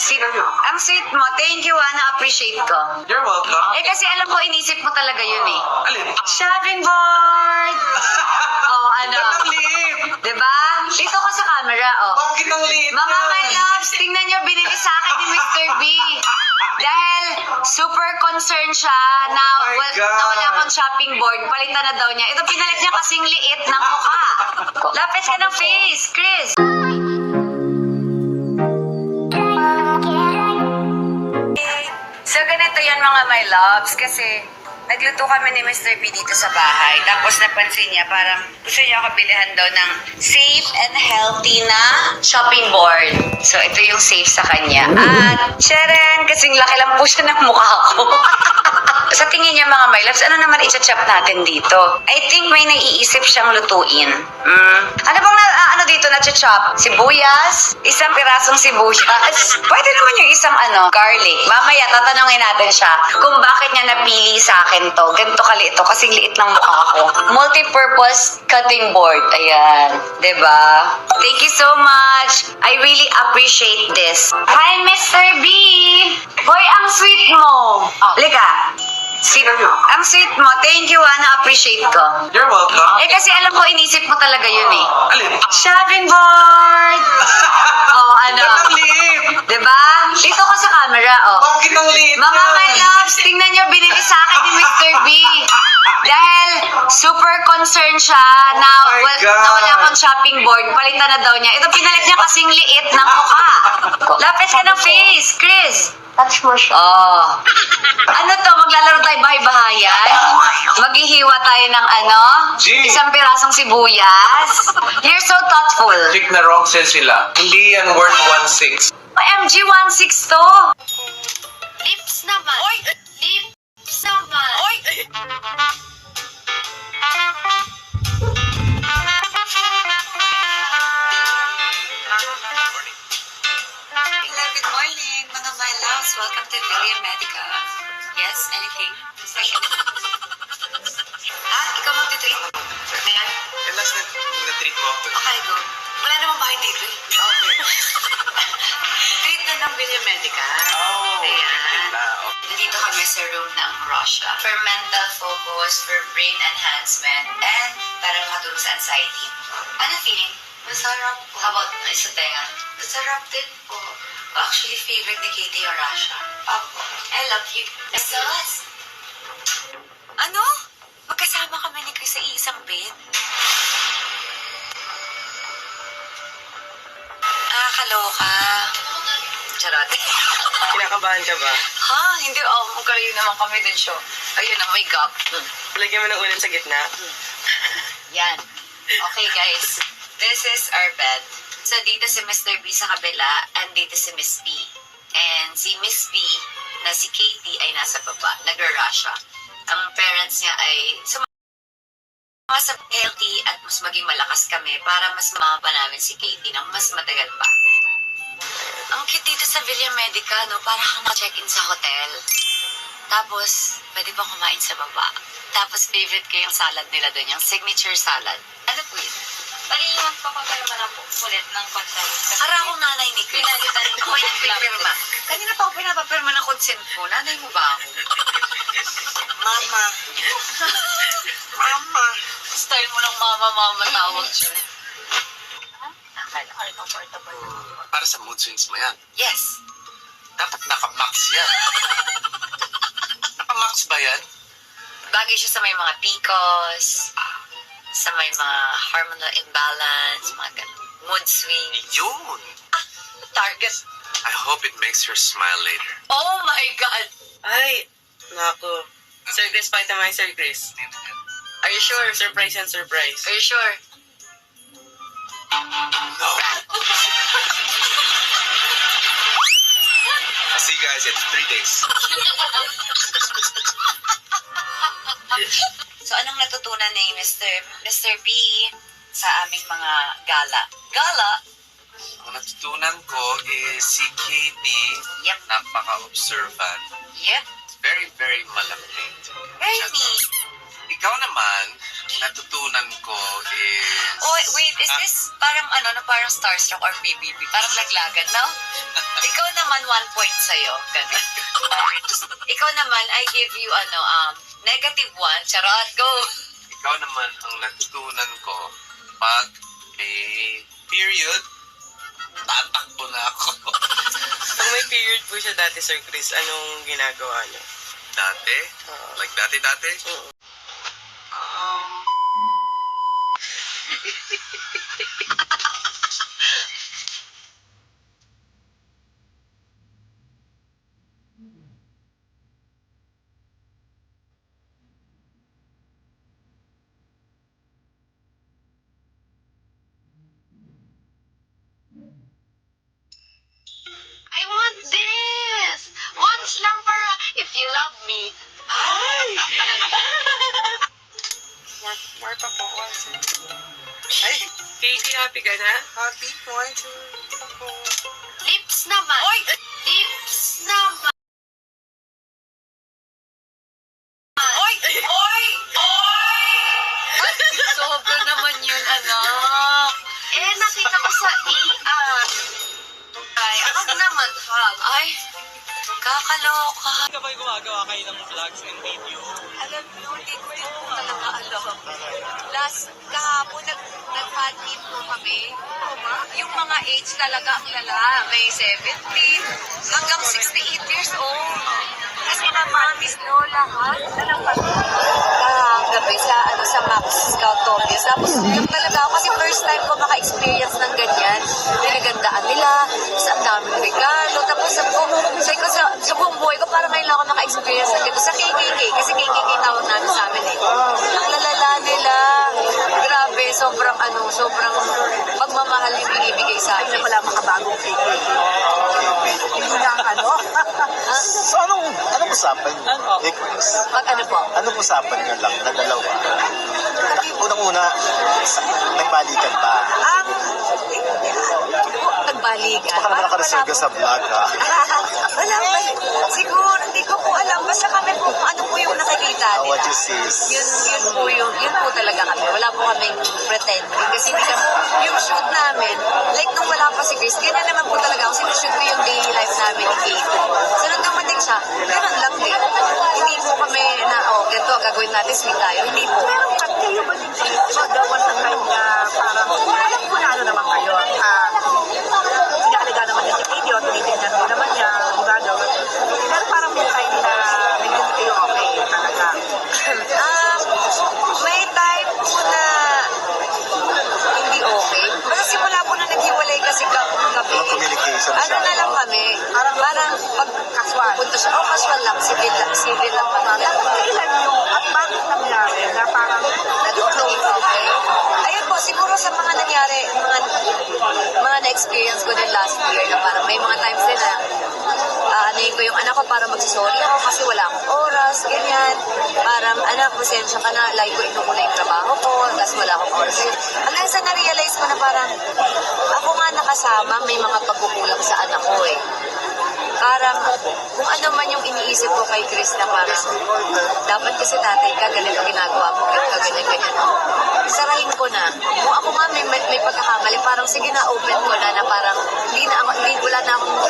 Ang sweet mo. Thank you, na-appreciate ko. You're welcome. Eh kasi alam ko, inisip mo talaga yun eh. Alin? Shopping board! Oh, ano? Ang liit! Diba? Dito ko sa camera, oh. Bakit ang liit Mga yan? my loves, tingnan nyo, binili sa akin ni Mr. B. Dahil super concerned siya na, Oh my God. na wala akong shopping board. Palitan na daw niya. Ito pinalit niya kasing liit ng mukha. Lapit ka ng face, Chris. So ganito yan mga my loves kasi nagluto kami ni Mr. B dito sa bahay. Tapos napansin niya parang gusto niya ako bilihan daw ng safe and healthy na shopping board. So ito yung safe sa kanya. At Sharon, kasing laki lang po siya ng mukha ko. Sa tingin niya mga my loves, ano naman i-chop natin dito? I think may naiisip siyang lutuin. Ano bang ano dito na chop? Sibuyas? Isang pirasong sibuyas? Pwede naman yung isang garlic. Mamaya tatanungin natin siya kung bakit niya napili sa akin to. Ganito kaliit to kasing liit ng mukha ko. Multi-purpose cutting board. Ayan. 'Di ba? Thank you so much. I really appreciate this. Hi, Mr. B! Boy, ang sweet mo. Lika. Ang sweet mo. Thank you, na-appreciate ko. You're welcome. Eh kasi alam ko, inisip mo talaga yun eh. Alin? Shopping board! Oh, ano? Ang liit! Diba? Dito ko sa camera, oh. Bakit ang liit Mga yan? my loves, tingnan nyo, binili sa akin ni Mr. B. Dahil super concerned siya na, Oh my God. na wala akong shopping board. Palitan na daw niya. Ito pinalit niya kasing liit ng mukha. Lapit ka ng face, Chris. Touch mo siya. Oh. Ano to? Maglalaro tayo bahay-bahayan? Maghihiwa tayo ng Gee. isang pirasong sibuyas? You're so thoughtful. Chick na wrong sense sila. Hindi yan worth 1.6. OMG, 1.6 to. Lips naman. Oy! Lips naman. Oy! Hello, good morning, mga my loves. Welcome to Villa Medica. Yes, anything? Ikaw magtitreat? Ayan. Eh, last na-treat mo ako. Okay, go. Wala namang bahay dito eh. Okay. Treat na ng Villa Medica. Oh, Ayan. na. Nandito kami sa room ng Russia. For mental focus, for brain enhancement, and para makatulong sa anxiety. Ano feeling? Masarap po. How about sa tenga? Masarap din po. Actually, favorite ni Katie yung Russia. Opo. I love you. Sos? Ano? Magkasama kami ni Chris sa isang bed? Kaloka. Charot. Kinakabahan ka ba? Ha? Hindi. Magkalayo naman kami din siya. Ayun na, may gap. Lagyan mo ng ulam sa gitna. Yan. Okay, guys. This is our bed. So, dito si Mr. B sa kabila, and dito si Miss B. And si Miss B, na si Katie, ay nasa baba. Nag-rush siya. Ang parents niya ay mas healthy at mas maging malakas kami para mas mama namin si Katie ng mas matagal pa. Ang cute dito sa Villa Medica, no? Para kang na-check-in sa hotel. Tapos, pwede pang kumain sa baba. Tapos, favorite ko yung salad nila doon, yung signature salad. Ano po yun? Bali, magpapapirma na po ulit ng consent. Para akong nanay ni Chris. Pinalitan ko Ako yung pinapirma. Kanina pa ako pinapapirma ng consent mo. Nanay mo ba ako? Mama. Mama. Style mo ng mama-mama tawag dyan. Akala ko comfortable. Para sa mood swings mo yan. Yes. Dapat naka-max yan. Naka-max ba yan? Bagay siya sa may mga PCOS, sa may mga hormonal imbalance, mga ganun. Mood swing. Yun! Target. I hope it makes her smile later. Oh my God! Ay, naku. Sir Chris, pakita mo yung Sir Chris. Are you sure? Surprise and surprise. Are you sure? No. I'll see you guys in 3 days. So, anong natutunan ni Mr. B sa aming mga gala? Gala? Ang natutunan ko is si Katie, Yep. napaka-observant. Yep. Very, very malapit. Very neat. Ikaw naman, natutunan ko is... Oh, wait, is this parang parang starstruck or PBB? Parang laglagan, no? Ikaw naman, 1 point sa'yo. Ganun. Ikaw naman, I give you, -1. Charot, go! Ikaw naman ang natutunan ko pag may period, tatakbo na ako. Pag may period po siya dati, Sir Chris, anong ginagawa niya? Dati? Like dati-dati? Oo. I want this! Once lang para if you love me. More pa po. Ay, Katie, happy ka na? Happy? 1, 2, 3. Lips naman. Oy! Lips naman. Oy! Oy! Oy! Sobra naman yun, anak. Nakita ko sa ER. Ay, hug naman, hug. Ay, kakaloka. Hindi ka ba gumagawa kayo ng vlogs and video? Alam mo, hindi ko rin po talaga alam. Kahapon, nag-fan meet po kami. Yung mga age talaga ang lala. May 17 hanggang 68 years old. Tapos mga mamis, lola, ha? Gabi sa Max Scout Tobias. Tapos yung talaga ako, kasi first time ko maka-experience ng ganyan. Pinagandaan nila, tapos ang daming regalo. Tapos sabi ko, sa buong buhay ko, parang ngayon lang ako maka-experience ng ganito. Sa KKK, kasi KKK tawag namin sa amin eh. Ang lalala nila. Grabe, sobrang pagmamahal yung binibigay sa akin. Wala makabagong KKK. Hindi lang So, anong usapan niyo? Request. Pag ano po? Anong usapan niyo lang na dalawa? Unang-una, nagbalikan ba? Nagbalikan. Baka naman nakareserve sa vlog, ha? Wala ba? Siguro, hindi ko po alam. Basta kami po kung ano po yung nakikita nila. What you see is... Yun po talaga kami. Wala po kaming pretending. Kasi hindi kami, yung shoot namin, like nung wala pa si Chris, ganyan naman po talaga ako. Sinushoot ko yung daily life namin ni Kate. So nung dumating siya, ganun lang din. Hindi po kami na, ganito, gagawin natin, sweet tayo. Hindi po. Pero pag kayo ba din magawa ng time na parang alam ko na ano naman kayo, sinakaliga naman niya si video, tinitignan din naman niya, gumagawa. Pero parang may time na hindi kayo okay talaga. May time po na hindi okay. Basta simula po na naghiwalay kasi kami. Walang communication Ano siya. na lang kami, parang pag Casual. punta siya, casual lang, civil lang pag Kailan yung, at bakit nangyari na parang naging okay. Ayun po, siguro sa mga nangyari, mga na-experience ko din last year na parang may mga times din na aanayin ko yung anak ko para magsasorry ako kasi wala akong oras, ganyan. Parang, anak, pasensya ka na, like ko inumuna yung trabaho ko, tapos wala akong oras. Hanggang sa na-realize ko na parang, ako nga nakasama, may mga pagkukulang sa anak ko eh. Parang, kung ano man yung iniisip ko kay Chris na parang, dapat kasi tatay ka, ganito ginagawa mo, ganyan. Sarahin ko na. Kung ako nga may pagkakamali, parang sige na, open ko na parang, wala na akong